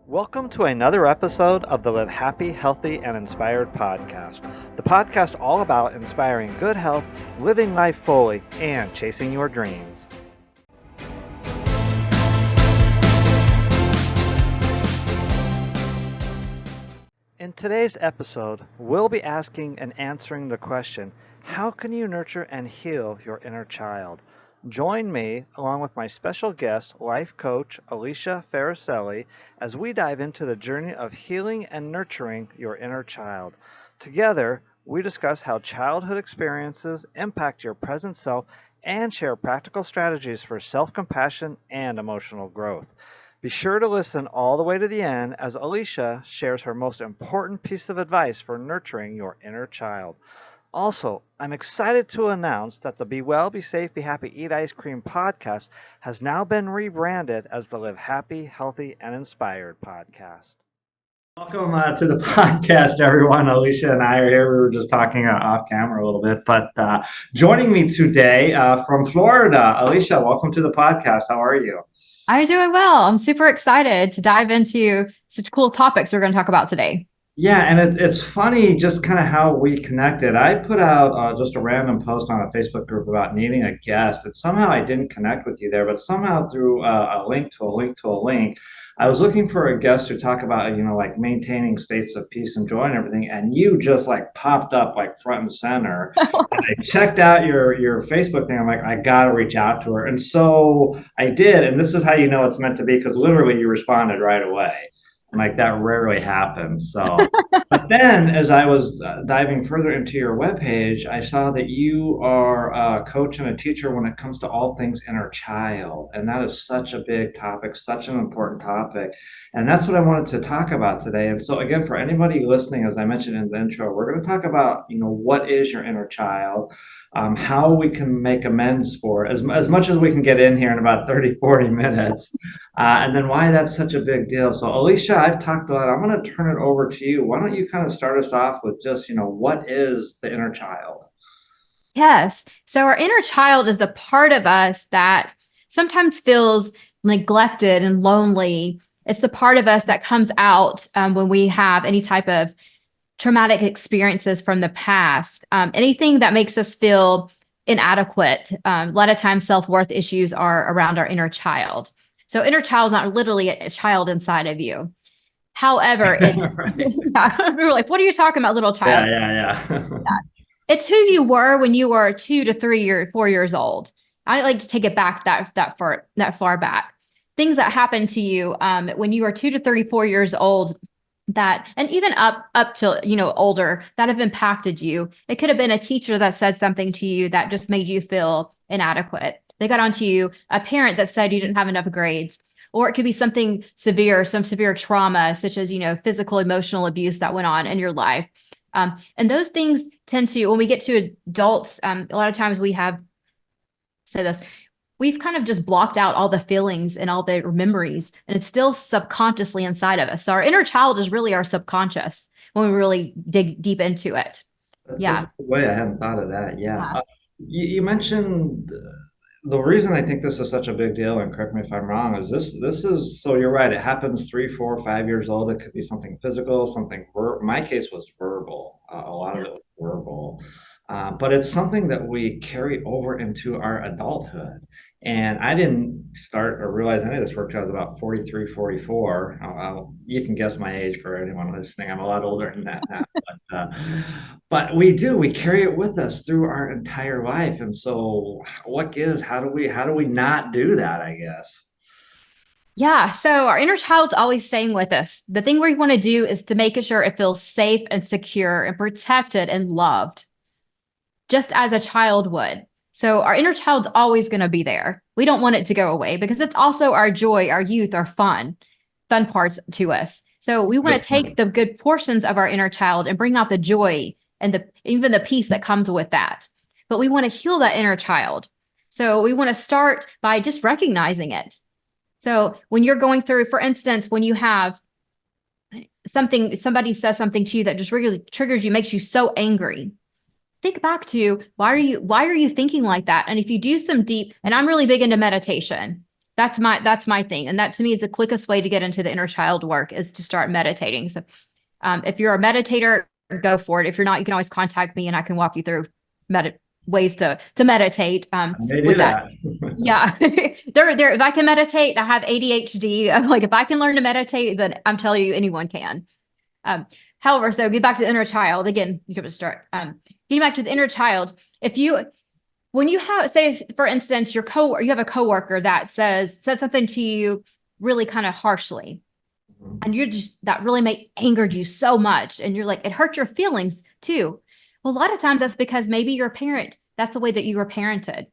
Welcome to another episode of the Live Happy, Healthy, and Inspired podcast. The podcast all about inspiring good health, living life fully, and chasing your dreams. In today's episode, we'll be asking and answering the question, how can you nurture and heal your inner child? Join me, along with my special guest, life coach Alicia Farricielli, as we dive into the journey of healing and nurturing your inner child. Together, we discuss how childhood experiences impact your present self and share practical strategies for self-compassion and emotional growth. Be sure to listen all the way to the end as Alicia shares her most important piece of advice for nurturing your inner child. Also, I'm excited to announce that the Be Well, Be Safe, Be Happy, Eat Ice Cream podcast has now been rebranded as the Live Happy, Healthy, and Inspired podcast. Welcome to the podcast, everyone. Alicia and I are here. We were just talking off camera a little bit, but joining me today from Florida, Alicia, welcome to the podcast. How are you? I'm doing well. I'm super excited to dive into such cool topics we're going to talk about today. Yeah, and it's funny just kind of how we connected. I put out just a random post on a Facebook group about needing a guest, and somehow I didn't connect with you there, but somehow through a link to a link to a link, I was looking for a guest to talk about, like maintaining states of peace and joy and everything, and you just like popped up like front and center. And I checked out your Facebook thing. I'm like, I gotta reach out to her, and so I did. And this is how you know it's meant to be because literally you responded right away. Like that rarely happens. So, but then as I was diving further into your webpage, I saw that you are a coach and a teacher when it comes to all things inner child. And that is such a big topic, such an important topic. And that's what I wanted to talk about today. And so again, for anybody listening, as I mentioned in the intro, we're going to talk about, what is your inner child? How we can make amends for it, as much as we can get in here in about 30-40 minutes. And then why that's such a big deal. So, Alicia, I've talked a lot. I'm going to turn it over to you. Why don't you kind of start us off with just, what is the inner child? Yes. So our inner child is the part of us that sometimes feels neglected and lonely. It's the part of us that comes out when we have any type of traumatic experiences from the past, anything that makes us feel inadequate. A lot of times self-worth issues are around our inner child. So inner child is not literally a child inside of you. However, it's yeah, we were like, what are you talking about, little child? Yeah. It's who you were when you were 2 to 3 or 4 years old. I like to take it back that far back. Things that happened to you when you were 2 to 34 years old, that, and even up till older, that have impacted you. It could have been a teacher that said something to you that just made you feel inadequate. They got onto you, a parent that said you didn't have enough grades, or it could be something severe, some severe trauma, such as physical, emotional abuse that went on in your life. And those things tend to, when we get to adults, a lot of times we've kind of just blocked out all the feelings and all the memories, and it's still subconsciously inside of us. So our inner child is really our subconscious when we really dig deep into it. That's a good way. I hadn't thought of that. Yeah. You mentioned the reason I think this is such a big deal, and correct me if I'm wrong, is this is, so you're right, it happens 3, 4, 5 years old. It could be something physical, something my case was verbal. A lot of it was verbal. But it's something that we carry over into our adulthood. And I didn't start or realize any of this work until I was about 43, 44. You can guess my age for anyone listening. I'm a lot older than that now. But we carry it with us through our entire life. And so what gives? How do we not do that, I guess? Yeah. So our inner child's always staying with us. The thing we want to do is to make sure it feels safe and secure and protected and loved, just as a child would. So our inner child's always going to be there. We don't want it to go away because it's also our joy, our youth, our fun parts to us. So we want to take the good portions of our inner child and bring out the joy and even the peace that comes with that. But we want to heal that inner child. So we want to start by just recognizing it. So when you're going through, for instance, when you have somebody says something to you that just really triggers you, makes you so angry, think back to why are you thinking like that? And if you do some deep, and I'm really big into meditation. That's my thing. And that to me is the quickest way to get into the inner child work is to start meditating. So if you're a meditator, go for it. If you're not, you can always contact me and I can walk you through ways to meditate I may do with that. that. Yeah. There, if I can meditate, I have ADHD. I'm like, if I can learn to meditate, then I'm telling you, anyone can. Um, However, so get back to the inner child again. You can start. Getting back to the inner child. When you have, say, for instance, you have a coworker that said something to you really kind of harshly, and that really angered you so much, and you're like, it hurt your feelings too. Well, a lot of times that's because maybe your parent, that's the way that you were parented,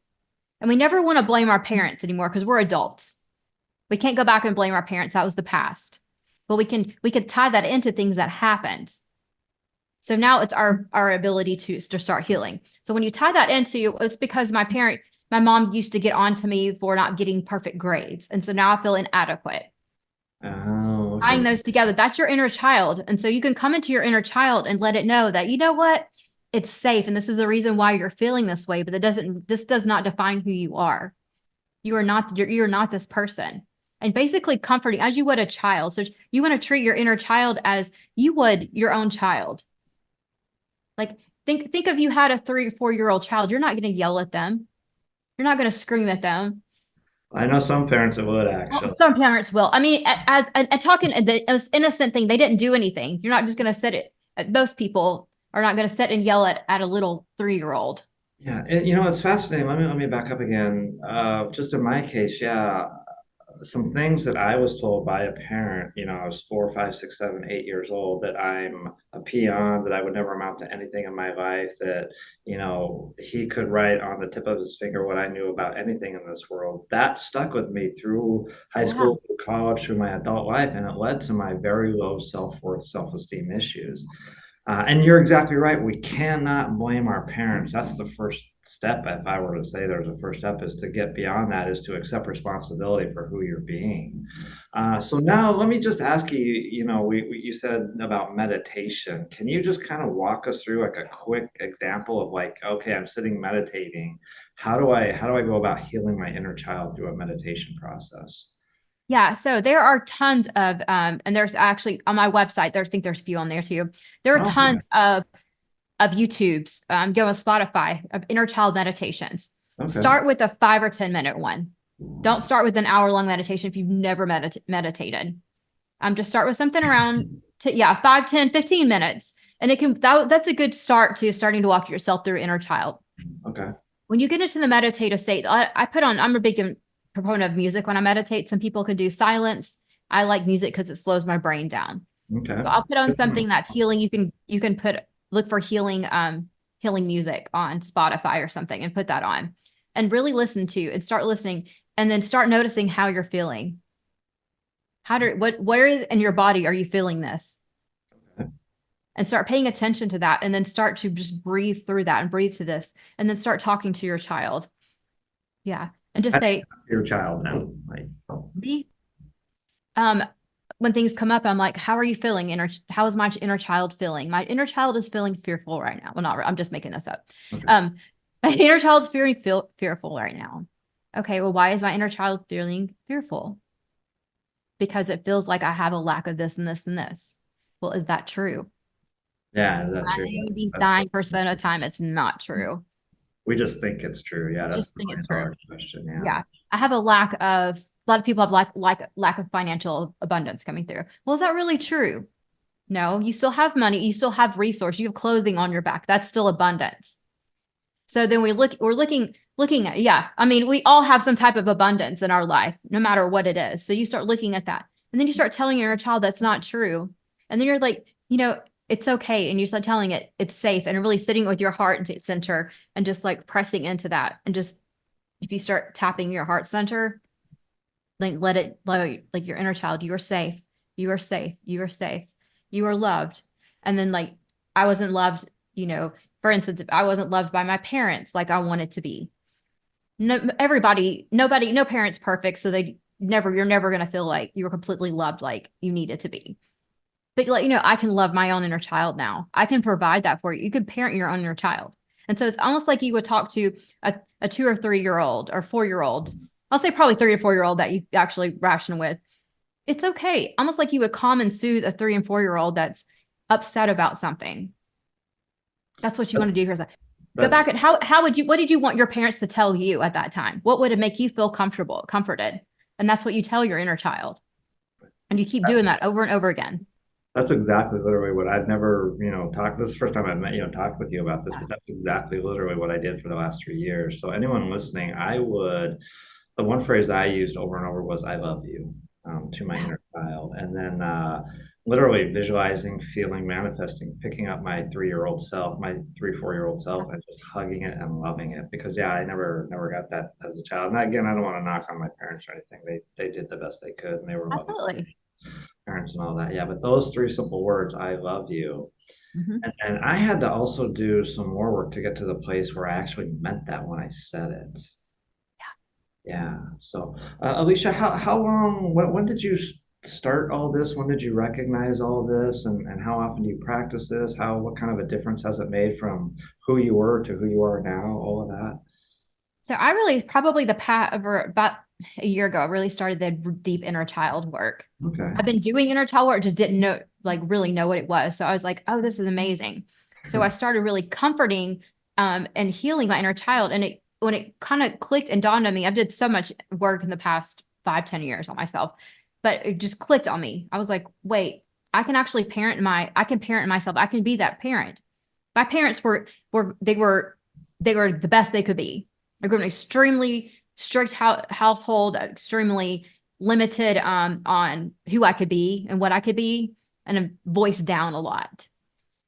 and we never want to blame our parents anymore because we're adults. We can't go back and blame our parents. That was the past, but we can tie that into things that happened. So now it's our ability to start healing. So when you tie that into, it's because my mom used to get on to me for not getting perfect grades. And so now I feel inadequate. Oh, Tying okay. those together, that's your inner child. And so you can come into your inner child and let it know that, you know what, it's safe. And this is the reason why you're feeling this way, but this does not define who you are. You're not this person. And basically comforting as you would a child. So you want to treat your inner child as you would your own child. Like think if you had a 3 or 4-year-old child, you're not going to yell at them. You're not going to scream at them. I know some parents that would Well, actually. some parents will. I mean, as and talking the most innocent thing, they didn't do anything. You're not just going to sit it. Most people are not going to sit and yell at a little 3-year-old. Yeah, it's fascinating. Let me back up again. Just in my case, yeah, some things that I was told by a parent, I was 4, 5, 6, 7, 8 years old, that I'm a peon, that I would never amount to anything in my life, that, he could write on the tip of his finger what I knew about anything in this world. That stuck with me through high Yeah. school, through college, through my adult life, and it led to my very low self-worth, self-esteem issues. And you're exactly right. We cannot blame our parents. That's the first step. If I were to say there's a first step, is to get beyond that, is to accept responsibility for who you're being. So now let me just ask you, you said about meditation. Can you just kind of walk us through like a quick example of like, okay, I'm sitting meditating. How do I go about healing my inner child through a meditation process? Yeah, so there are tons of and there's actually on my website, I think there's a few on there too. There are Oh, okay. tons of YouTubes, go on Spotify of inner child meditations. Okay. Start with a 5 or 10 minute one. Don't start with an hour-long meditation if you've never meditated. Just start with something around 5, 10, 15 minutes. And that's a good start to starting to walk yourself through inner child. Okay. When you get into the meditative state, I'm a big proponent of music when I meditate. Some people can do silence. I like music because it slows my brain down. So Okay. I'll put on Good to something know. that's healing. You can look for healing music on Spotify or something and put that on and really listen to and start listening and then start noticing how you're feeling. Where is in your body are you feeling this? And start paying attention to that and then start to just breathe through that and breathe to this and then start talking to your child. Yeah. And just say, Your child now. Like, me, um, when things come up, I'm like, how are you feeling? How is my inner child feeling? My inner child is feeling fearful right now. Well, not, I'm just making this up. okay. My inner child's fearful right now. Okay. Well, why is my inner child feeling fearful? Because it feels like I have a lack of this and this and this. Well, is that true? Yeah, is that true? That's the 99% of the time, it's not true. we just think it's true. Yeah, that's Just the think it's million true. dollar question. Yeah. Yeah. I have a lot of people have lack of financial abundance coming through. Well, is that really true? No, you still have money, you still have resource, you have clothing on your back. That's still abundance. So then we're looking at, yeah. I mean, we all have some type of abundance in our life, no matter what it is. So you start looking at that. And then you start telling your child that's not true. And then you're like, it's okay. And you start telling it it's safe and really sitting with your heart center and just like pressing into that. And just if you start tapping your heart center, like your inner child, you are safe. You are safe. You are safe. You are loved. And then like I wasn't loved, for instance, if I wasn't loved by my parents like I wanted to be. No parent's perfect. So you're never gonna feel like you were completely loved like you needed to be. But I can love my own inner child now. I can provide that for you. You could parent your own inner child. And so it's almost like you would talk to a 2 or 3-year-old or 4-year-old I'll say probably 3 to 4 year old that you actually ration with. It's okay. Almost like you would calm and soothe a 3 and 4 year old that's upset about something. That's what you want to do here. Go That's back and how would you, what did you want your parents to tell you at that time? What would it make you feel comfortable, comforted? And that's what you tell your inner child. And you keep doing that over and over again. That's exactly literally what I've never, talked. This is the first time I've met, talked with you about this, Yeah. but that's exactly literally what I did for the last 3 years. So anyone listening, the one phrase I used over and over was, I love you, to my Yeah. inner child. And then, literally visualizing, feeling, manifesting, picking up my 3-year-old self, my 3, 4-year-old self, and just hugging it and loving it. Because yeah, I never got that as a child. And again, I don't want to knock on my parents or anything. They did the best they could, and they were loving Absolutely. parents and all that. Yeah, but those three simple words, I love you. Mhm. And I had to also do some more work to get to the place where I actually meant that when I said it. Yeah. So, Alicia, how long, when did you start all this? When did you recognize all this? And how often do you practice this? What kind of a difference has it made from who you were to who you are now? All of that. So I really probably the pat over about a year ago, I really started the deep inner child work. Okay. I've been doing inner child work, just didn't know, like really know what it was. So I was like, oh, this is amazing. So I started really comforting and healing my inner child. And when it kind of clicked and dawned on me, I've did so much work in the past 5, 10 years on myself, but it just clicked on me. I was like, wait, I can parent myself. I can be that parent. My parents they were the best they could be. I grew up in an extremely strict household, extremely limited on who I could be and what I could be, and a voice down a lot.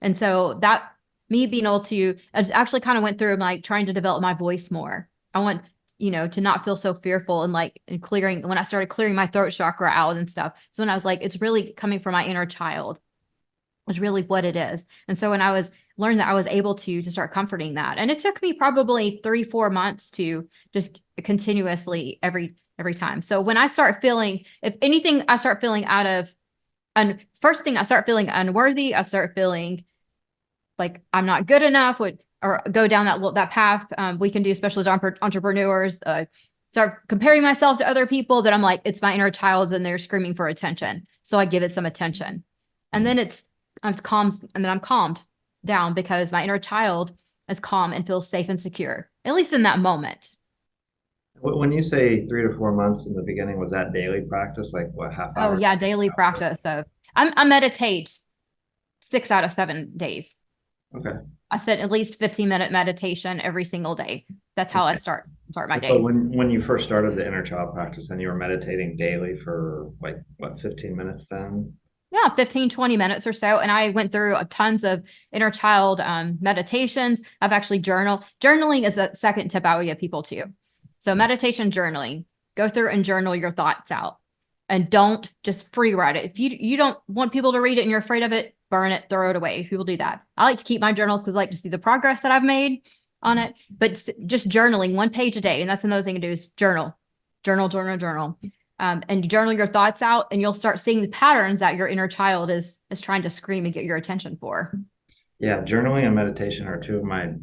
And so that me being able to, I actually kind of went through like trying to develop my voice more. I want, to not feel so fearful and clearing when I started clearing my throat chakra out and stuff. So when I was like, it's really coming from my inner child is really what it is. And so when I was learned that I was able to start comforting that. And it took me probably 3, 4 months to just continuously every time. So when I start feeling, if anything, I start feeling out of and first thing I start feeling unworthy, I start feeling like I'm not good enough, or go down that path. We can do, especially as entrepreneurs, start comparing myself to other people that I'm like, it's my inner child and they're screaming for attention. So I give it some attention. And then I'm calm, and then I'm calmed down because my inner child is calm and feels safe and secure, at least in that moment. When you say 3 to 4 months in the beginning, was that daily practice? Like what, half Oh hour? yeah, daily practice. So I meditate 6 out of 7 days. Okay. I said at least 15-minute meditation every single day. That's how I start my So day. when you first started the inner child practice, and you were meditating daily for like what, 15 minutes then? Yeah, 15, 20 minutes or so. And I went through tons of inner child meditations. I've actually journaling is the second tip I would give people too. So meditation, journaling, go through and journal your thoughts out, and don't just free write it. If you don't want people to read it and you're afraid of it, burn it, throw it away. People do that. I like to keep my journals because I like to see the progress that I've made on it. But just journaling 1 page a day. And that's another thing to do is journal, journal, journal, journal. And you journal your thoughts out, and you'll start seeing the patterns that your inner child is trying to scream and get your attention for. Yeah, journaling and meditation are two of my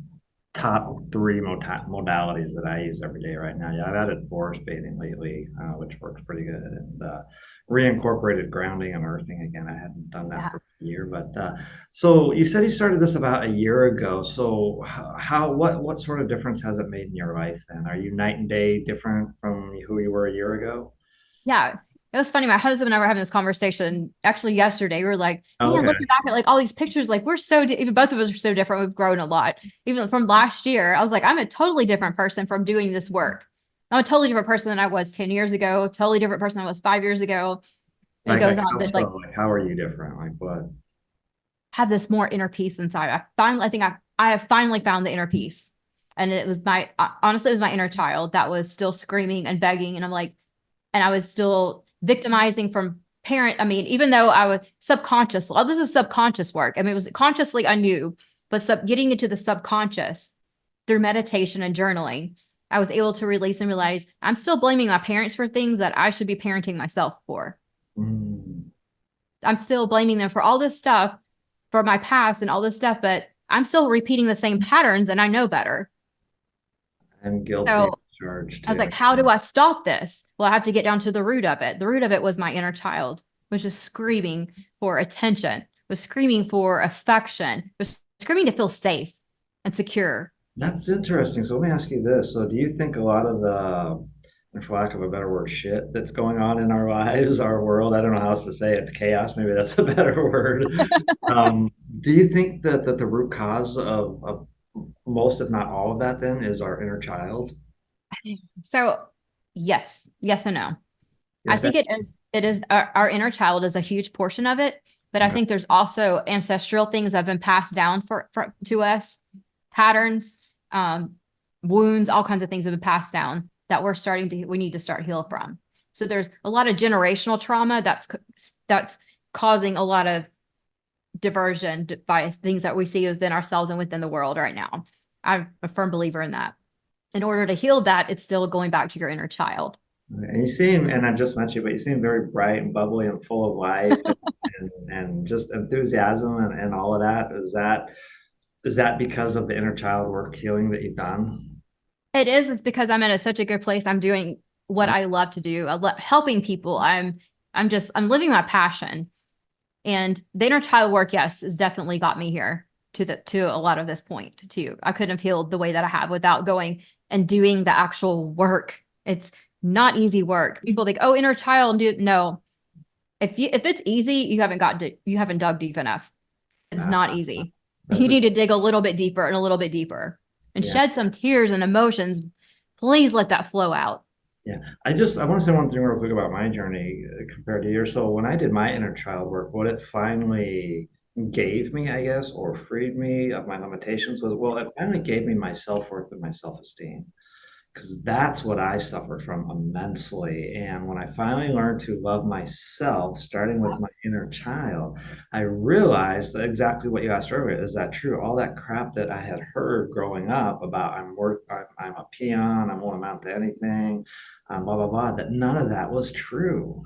top three modalities that I use every day right now. Yeah, I've added forest bathing lately, which works pretty good, and reincorporated grounding and earthing again. I hadn't done that Yeah. for a year, but so you said you started this about a year ago. So what sort of difference has it made in your life then? Are you night and day different from who you were a year ago? Yeah. It was funny. My husband and I were having this conversation actually yesterday. We were like, Oh, man, okay. looking back at like all these pictures, like even both of us are so different. We've grown a lot. Even from last year, I was like, I'm a totally different person from doing this work. I'm a totally different person than I was 10 years ago, totally different person I was 5 years ago. And it Like goes on, how but like so? Like how are you different? Like what? have this more inner peace inside. I think I have finally found the inner peace. And it was honestly, it was my inner child that was still screaming and begging. And I'm like, and I was still victimizing from parent. I mean, even though I was subconscious, all this was subconscious work. I mean, it was consciously I knew, but getting into the subconscious through meditation and journaling, I was able to release and realize I'm still blaming my parents for things that I should be parenting myself for. Mm. I'm still blaming them for all this stuff, for my past and all this stuff, but I'm still repeating the same patterns and I know better. I'm guilty. So charge I was too. like, how do I stop this? Well, I have to get down to the root of it. The root of it was my inner child, was just screaming for attention, was screaming for affection, was screaming to feel safe and secure. That's interesting. So let me ask you this. So do you think a lot of the, and for lack of a better word, shit that's going on in our lives, our world, I don't know how else to say it, chaos, maybe that's a better word. Um, do you think that the root cause of most, if not all of that then is our inner child? So, yes, yes and no. I Yes, that, think it is our inner child is a huge portion of it, but I okay. think there's also ancestral things that have been passed down for to us, patterns, um, wounds, all kinds of things have been passed down that we need to start heal from. So there's a lot of generational trauma that's causing a lot of diversion by things that we see within ourselves and within the world right now. I'm a firm believer in that. In order to heal that, it's still going back to your inner child. And you seem, and I just met you, but you seem very bright and bubbly and full of life and just enthusiasm and all of that. Is that because of the inner child work healing that you've done? It is. It's because I'm in such a good place. I'm doing what I love to do. I love helping people. I'm living my passion. And the inner child work, yes, has definitely got me here to a lot of this point too. I couldn't have healed the way that I have without going and doing the actual work. It's not easy work. People think, oh, inner child, do no. If it's easy, you haven't dug deep enough. It's Uh, not easy. that's You a, need to dig a little bit deeper and a little bit deeper and yeah. shed some tears and emotions. Please let that flow out. Yeah, I want to say one thing real quick about my journey compared to yours. So when I did my inner child work, what it finally gave me, I guess, or freed me of my limitations was, well, it finally gave me my self-worth and my self-esteem because that's what I suffered from immensely. And when I finally learned to love myself, starting with my inner child, I realized that exactly what you asked earlier. Is that true? All that crap that I had heard growing up about I'm a peon, I won't amount to anything, blah, blah, blah, that none of that was true.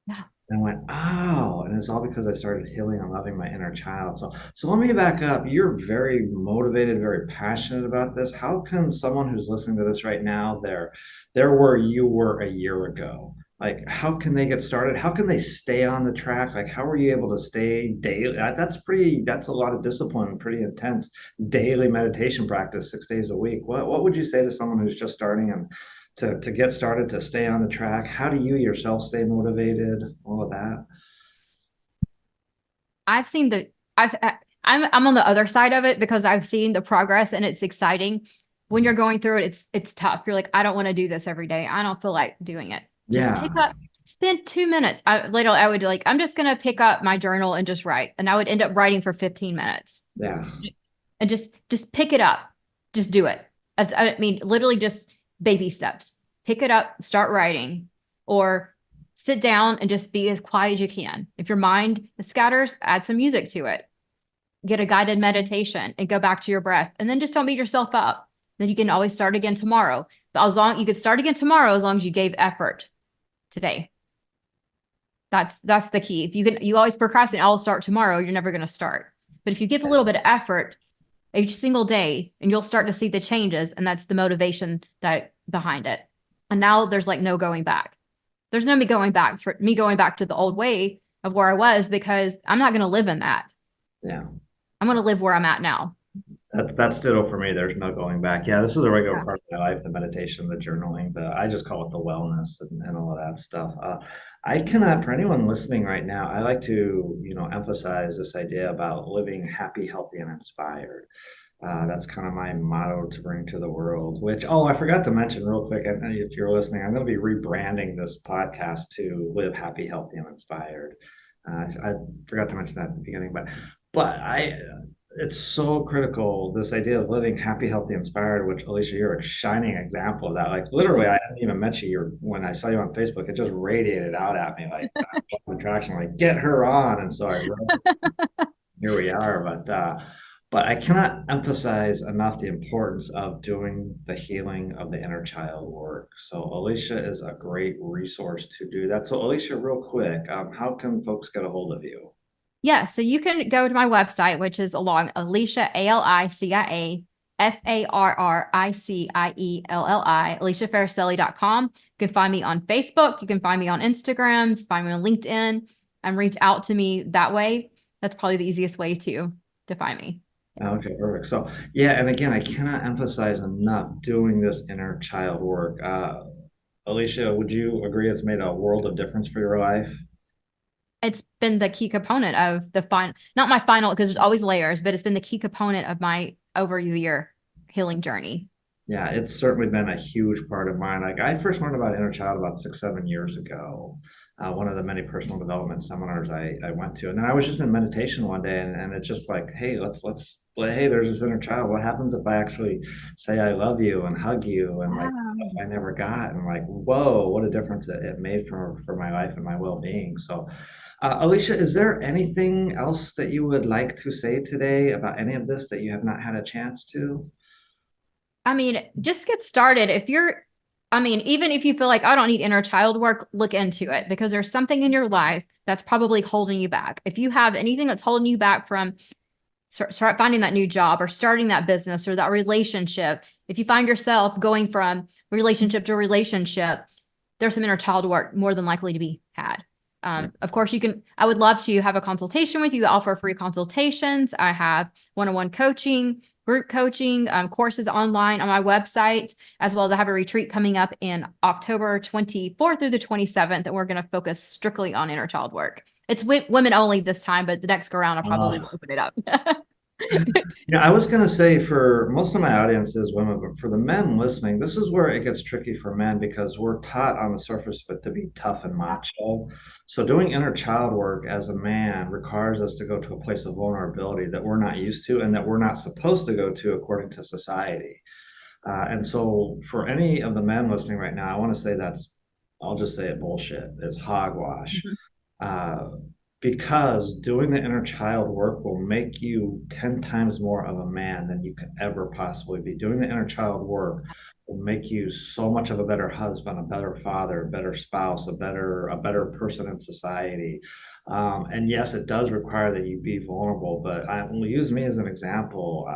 Yeah. And I went, oh, and it's all because I started healing and loving my inner child. So let me back up. You're very motivated, very passionate about this. How can someone who's listening to this right now, they're where you were a year ago? Like, how can they get started? How can they stay on the track? Like, how are you able to stay daily? That's a lot of discipline, pretty intense daily meditation practice, 6 days a week. What would you say to someone who's just starting and to get started, to stay on the track? How do you yourself stay motivated? All of that. I've seen the I've I'm on the other side of it because I've seen the progress and it's exciting. When you're going through it, it's tough. You're like, I don't want to do this every day. I don't feel like doing it. Just Yeah, pick up, spend 2 minutes. I would like, I'm just gonna pick up my journal and just write. And I would end up writing for 15 minutes. yeah, And just pick it up. Just do it. I mean, literally just baby steps. Pick it up, start writing, or sit down and just be as quiet as you can. If your mind scatters, add some music to it. Get a guided meditation and go back to your breath. And then just don't beat yourself up. Then you can always start again tomorrow. But as long you could start again tomorrow as long as you gave effort today. That's the key. If you always procrastinate, I'll start tomorrow, you're never going to start. But if you give a little bit of effort each single day, and you'll start to see the changes, and that's the motivation that behind it. And now there's like no going back. There's no me going back to the old way of where I was because I'm not going to live in that. yeah. I'm going to live where I'm at now. That's ditto for me. There's no going back. Yeah, this is a regular Yeah. part of my life, the meditation, the journaling, I just call it the wellness and all of that stuff. I cannot, for anyone listening right now, I like to, emphasize this idea about living happy, healthy, and inspired. That's kind of my motto to bring to the world, which, oh, I forgot to mention real quick. And if you're listening, I'm going to be rebranding this podcast to Live Happy, Healthy, and Inspired. I forgot to mention that at the beginning, but it's so critical, this idea of living happy, healthy, inspired, which Alicia, you're a shining example of that. Like literally, I hadn't even met you. When I saw you on Facebook, it just radiated out at me like attraction, like get her on. And so I wrote, here we are. But I cannot emphasize enough the importance of doing the healing of the inner child work. So Alicia is a great resource to do that. So Alicia, real quick, how can folks get a hold of you? Yeah. So you can go to my website, which is along Alicia, Alicia Farricielli, AliciaFarricielli.com. You can find me on Facebook. You can find me on Instagram, find me on LinkedIn, and reach out to me that way. That's probably the easiest way to find me. Okay, perfect. So, yeah, and again, I cannot emphasize enough doing this inner child work. Alicia, would you agree it's made a world of difference for your life? It's been the key component of the final, not my final, because there's always layers, but it's been the key component of my over the year healing journey. Yeah, it's certainly been a huge part of mine. Like I first learned about inner child about 6, 7 years ago. One of the many personal development seminars I went to, and then I was just in meditation one day, and it's just like, hey, hey, there's this inner child. What happens if I actually say I love you and hug you and like stuff Wow. I never got, and like, whoa, what a difference it made for my life and my well being. So, Alicia, is there anything else that you would like to say today about any of this that you have not had a chance to? I mean, just get started. I mean, even if you feel like I don't need inner child work, look into it because there's something in your life that's probably holding you back. If you have anything that's holding you back from start finding that new job or starting that business or that relationship, if you find yourself going from relationship to relationship, there's some inner child work more than likely to be had. Of course, I would love to have a consultation with you. I offer free consultations. I have one-on-one coaching, group coaching, courses online on my website, as well as I have a retreat coming up in October 24th through the 27th, and we're going to focus strictly on inner child work. It's women only this time, but the next go round, I'll probably Uh, open it up. Yeah, I was gonna say for most of my audience is women, but for the men listening, this is where it gets tricky for men because we're taught on the surface of it to be tough and macho. So doing inner child work as a man requires us to go to a place of vulnerability that we're not used to and that we're not supposed to go to according to society. And so for any of the men listening right now, I want to say I'll just say it bullshit. It's hogwash. Uh, because doing the inner child work will make you 10 times more of a man than you can ever possibly be. Doing the inner child work will make you so much of a better husband, a better father, a better spouse, a better person in society. And yes, it does require that you be vulnerable, but I will use me as an example.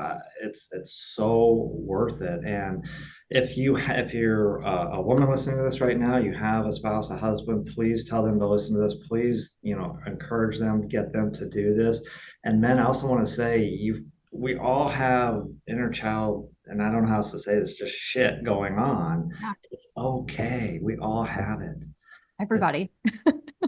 It's so worth it. And if you're a woman listening to this right now, you have a spouse, a husband, please tell them to listen to this. Please, encourage them, get them to do this. And men, I also want to say we all have inner child, and I don't know how else to say this, just shit going on. Yeah, It's okay. We all have it. everybody.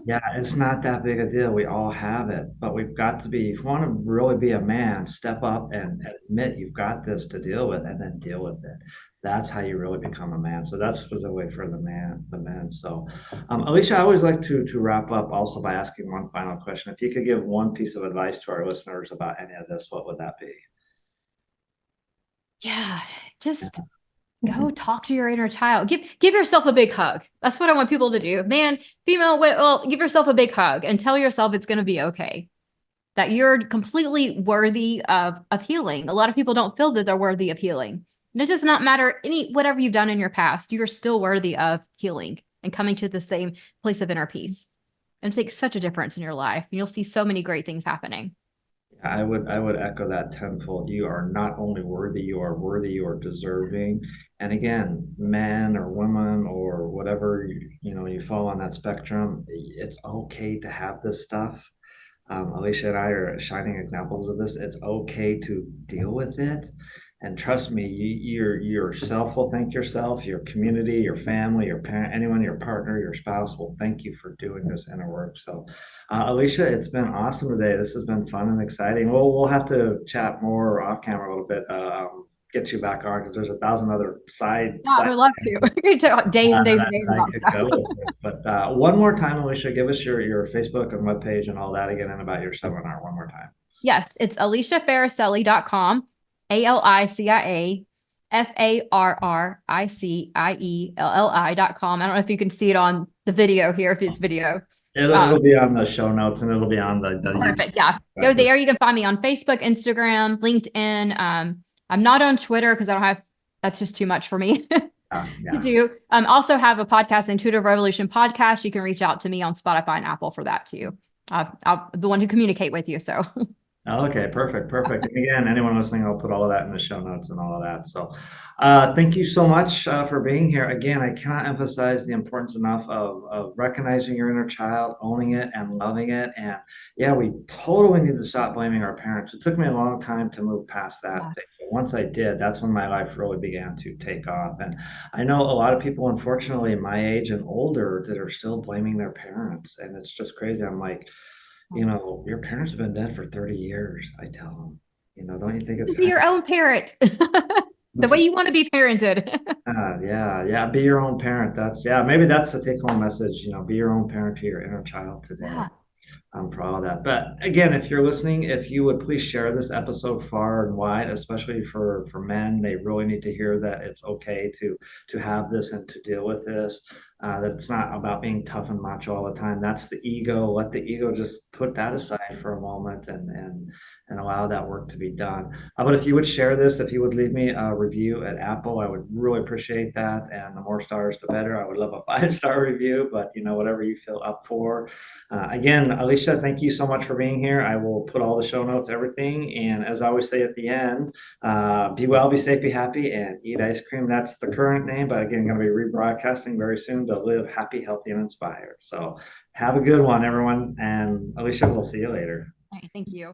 Yeah, it's not that big a deal. We all have it, but we've got to be, if you want to really be a man, step up and admit you've got this to deal with and then deal with it. That's how you really become a man. So that's specifically for the men. So, Alicia, I always like to wrap up also by asking one final question. If you could give one piece of advice to our listeners about any of this, what would that be? Yeah, just go talk to your inner child. Give yourself a big hug. That's what I want people to do. Man, female, well, give yourself a big hug and tell yourself it's going to be okay. That you're completely worthy of healing. A lot of people don't feel that they're worthy of healing. And it does not matter whatever you've done in your past, you're still worthy of healing and coming to the same place of inner peace. And it makes such a difference in your life. And you'll see so many great things happening. I would echo that tenfold. You are not only worthy, you are worthy, you are deserving. And again, men or women or whatever you fall on that spectrum, it's okay to have this stuff. Alicia and I are shining examples of this. It's okay to deal with it. And trust me, yourself will thank yourself, your community, your family, your parent, anyone, your partner, your spouse will thank you for doing this inner work. So, Alicia, it's been awesome today. This has been fun and exciting. We'll have to chat more off camera a little bit. Get you back on because there's 1,000 other side Yeah, I side would love to. We could talk days and days and days I about could stuff. go with this. But one more time, Alicia, give us your Facebook and webpage and all that again and about your seminar one more time. Yes, it's AliciaFarricielli.com, AliciaFarricielli.com. I don't know if you can see it on the video here, if it's video. It'll be on the show notes and it'll be on the YouTube. Perfect. Yeah. Go there. You can find me on Facebook, Instagram, LinkedIn. I'm not on Twitter because I don't have, that's just too much for me to do. Also have a podcast, Intuitive Revolution Podcast. You can reach out to me on Spotify and Apple for that too. I'll be the one who communicate with you. So Okay, perfect, perfect. And again, anyone listening, I'll put all of that in the show notes and all of that. So, thank you so much for being here. Again, I cannot emphasize the importance enough of recognizing your inner child, owning it, and loving it. And yeah, we totally need to stop blaming our parents. It took me a long time to move past that Yeah. thing. But once I did, that's when my life really began to take off. And I know a lot of people, unfortunately, my age and older, that are still blaming their parents, and it's just crazy. I'm like, your parents have been dead for 30 years, I tell them. Don't you think it's Be time? your own parent, the way you want to be parented. Yeah, yeah. Be your own parent. Yeah, maybe that's the take home message. Be your own parent to your inner child today. Yeah. I'm proud of that. But again, if you're listening, if you would please share this episode far and wide, especially for men, they really need to hear that it's okay to have this and to deal with this. That it's not about being tough and macho all the time. That's the ego. Let the ego just put that aside for a moment and allow that work to be done. But if you would share this, if you would leave me a review at Apple, I would really appreciate that. And the more stars, the better. I would love a 5-star review, but whatever you feel up for. Again, Alicia, thank you so much for being here. I will put all the show notes, everything. And as I always say at the end, be well, be safe, be happy, and eat ice cream. That's the current name, but again, going to be rebroadcasting very soon to live happy, healthy, and inspired. So have a good one, everyone. And Alicia, we'll see you later. All right, thank you.